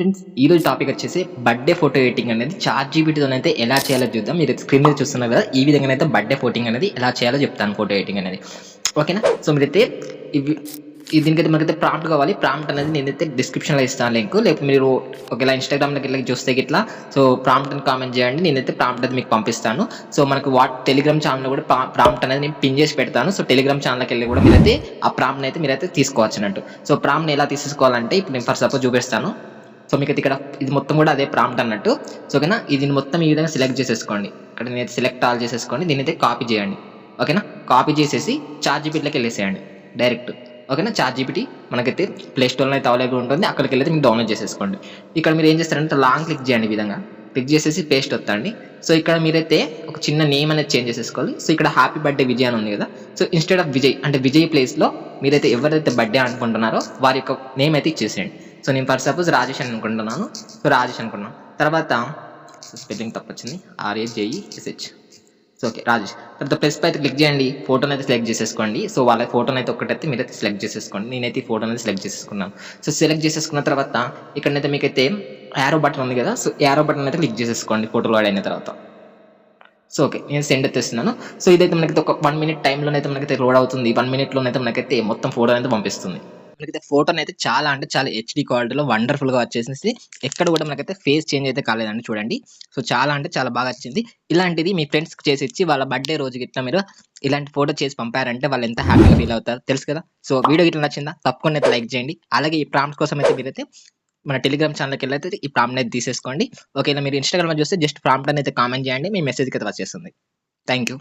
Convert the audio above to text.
Friends ఈరోజు topic వచ్చేసి birthday photo editing అనేది చాట్ జీపీటీతోనైతే ఎలా చేయాలో చూద్దాం. మీరు స్క్రీన్ మీద చూస్తున్నారు కదా, ఈ విధంగా అయితే బర్త్డే ఫోటోయింగ్ అనేది ఎలా చేయాలో చెప్తాను, ఫోటో ఎడిటింగ్ అనేది. ఓకేనా? సో మీరైతే ఇవి దీనికైతే మనకైతే ప్రాంప్ట్ కావాలి. ప్రాంప్ట్ అనేది నేనైతే డిస్క్రిప్షన్లో ఇస్తాను లింక్. లేకపోతే మీరు ఒకవేళ ఇన్స్టాగ్రామ్లోకి వెళ్ళి చూస్తే ఇట్లా సో ప్రాంప్ట్ అని కామెంట్ చేయండి, నేనైతే ప్రాంప్ట్ అయితే మీకు పంపిస్తాను. సో మనకు టెలిగ్రామ్ ఛానల్లో కూడా ప్రాంప్ట్ అనేది నేను పిన్ చేసి పెడతాను. సో టెలిగ్రామ్ ఛానల్కి వెళ్ళి కూడా మీరైతే ఆ ప్రాంప్ట్ అయితే మీరైతే తీసుకోవచ్చు అన్నట్టు. సో ప్రాంప్ట్ని ఎలా తీసుకోవాలంటే ఇప్పుడు నేను ఫర్ సపోజ్ చూపిస్తాను. సో మీకు ఇక్కడ ఇది మొత్తం కూడా అదే ప్రాంప్ట్ అన్నట్టు. సో ఓకేనా, ఇది మొత్తం ఈ విధంగా సెలెక్ట్ చేసేసుకోండి. ఇక్కడ నేనైతే సెలెక్ట్ ఆల్ చేసేసుకోండి, దీనైతే కాపీ చేయండి. ఓకేనా, కాపీ చేసేసి చాట్ జీపీటీలోకి వెళ్ళేసేయండి డైరెక్ట్. ఓకేనా, చాట్ జీపీటీ మనకైతే ప్లే స్టోర్లో అయితే అవైలబుల్ ఉంటుంది, అక్కడికి వెళ్ళి మీరు డౌన్లోడ్ చేసేసుకోండి. ఇక్కడ మీరు ఏం చేస్తారంటే లాంగ్ క్లిక్ చేయండి, ఈ విధంగా క్లిక్ చేసేసి పేస్ట్ వత్తండి. సో ఇక్కడ మీరైతే ఒక చిన్న నేమ్ అనేది చేంజ్ చేసేసుకోవాలి. సో ఇక్కడ హ్యాపీ బర్త్డే విజయ్ అని ఉంది కదా, సో ఇన్స్టెడ్ ఆఫ్ విజయ్ అంటే విజయ్ ప్లేస్లో మీరైతే ఎవరైతే బర్త్డే అనుకుంటున్నారో వారి యొక్క నేమ్ అయితే ఇచ్చేసేయండి. సో నేను ఫర్ సపోజ్ రాజేష్ అని అనుకుంటున్నాను. సో రాజేష్ అనుకున్నాను. తర్వాత స్పెల్లింగ్ తప్పు వచ్చింది, RAJESH. So okay Rajesh. తర్వాత ప్లస్ అయితే క్లిక్ చేయండి, ఫోటోని అయితే సెలెక్ట్ చేసేసుకోండి. సో వాళ్ళ ఫోటోని అయితే ఒకటైతే మీరైతే సెలెక్ట్ చేసేసుకోండి. నేనైతే ఈ ఫోటోని అయితే సెలెక్ట్ చేసేసుకున్నాను. సో సెలెక్ట్ చేసేసుకున్న తర్వాత ఇక్కడనైతే మీకైతే యారో బటన్ ఉంది కదా, సో యారో బటన్ అయితే క్లిక్ చేసేసుకోండి ఫోటోలో యాడ్ అయిన తర్వాత. సో ఓకే, నేను సెండ్ అయితే ఇస్తున్నాను. సో ఇదైతే మనకైతే ఒక 1 minute టైంలోనైతే మనకైతే లోడ్ అవుతుంది. 1 minute మనకైతే మొత్తం ఫోటో అయితే పంపిస్తుంది. మనకైతే ఫోటోని అయితే చాలా అంటే చాలా హెచ్డి క్వాలిటీలో వండర్ఫుల్గా వచ్చేసి ఎక్కడ కూడా మనకైతే ఫేస్ చేంజ్ అయితే కాలేదండి, చూడండి. సో చాలా అంటే చాలా బాగా వచ్చింది. ఇలాంటిది మీ ఫ్రెండ్స్కి చేసి ఇచ్చి వాళ్ళ బర్త్డే రోజుకి ఇట్లా మీరు ఇలాంటి ఫోటో చేసి పంపారంటే వాళ్ళు ఎంత హ్యాపీగా ఫీల్ అవుతారు తెలుసు కదా. సో వీడియో ఇట్లా నచ్చిందా, తప్పకుండా అయితే లైక్ చేయండి. అలాగే ఈ ప్రాంప్ట్ కోసం అయితే మీరైతే మన టెలిగ్రామ్ ఛానల్కి వెళ్ళి అయితే ఈ ప్రాంప్ట్ అయితే తీసేసుకోండి. ఓకేనా, మీరు ఇన్స్టాగ్రామ్లో చూస్తే జస్ట్ ప్రాంప్ట్ అయితే కామెంట్ చేయండి, మీ మెసేజ్కి అయితే వచ్చేస్తుంది. Thank you.